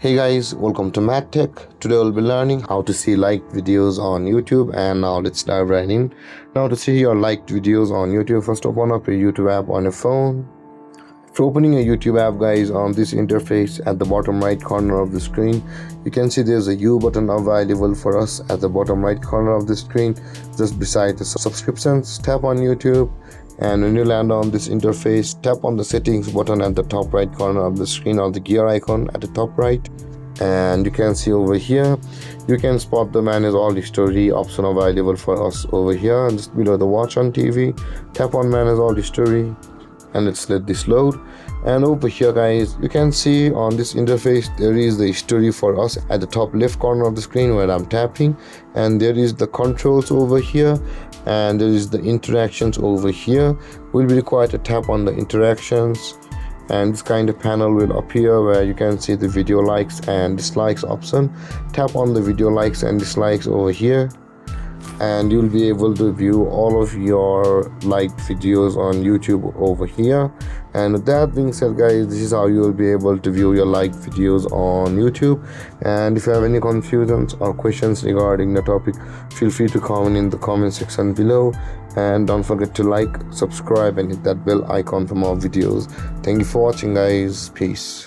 Hey guys, welcome to MadTech. Today we'll be learning how to see liked videos on YouTube, and now let's dive right in. Now to see your liked videos on YouTube, first open up your YouTube app on your phone. After opening a YouTube app, guys, on this interface at the bottom right corner of the screen, you can see there's a U button available for us at the bottom right corner of the screen, just beside the subscriptions. Tap on YouTube, and when you land on this interface, tap on the settings button at the top right corner of the screen, or the gear icon at the top right, and you can see over here you can spot the manage all history option available for us over here, and just below the watch on TV, tap on manage all history, and let's let this load. And over here, guys, you can see on this interface there is the history for us at the top left corner of the screen where I'm tapping, and there is the controls over here, and there is the interactions over here. We'll be required to tap on the interactions, and this kind of panel will appear where you can see the video likes and dislikes option. Tap on the video likes and dislikes over here, and you'll be able to view all of your liked videos on YouTube over here. And with that being said, guys, this is how you will be able to view your liked videos on YouTube. And if you have any confusions or questions regarding the topic, feel free to comment in the comment section below, and don't forget to like, subscribe, and hit that bell icon for more videos. Thank you for watching, guys. Peace.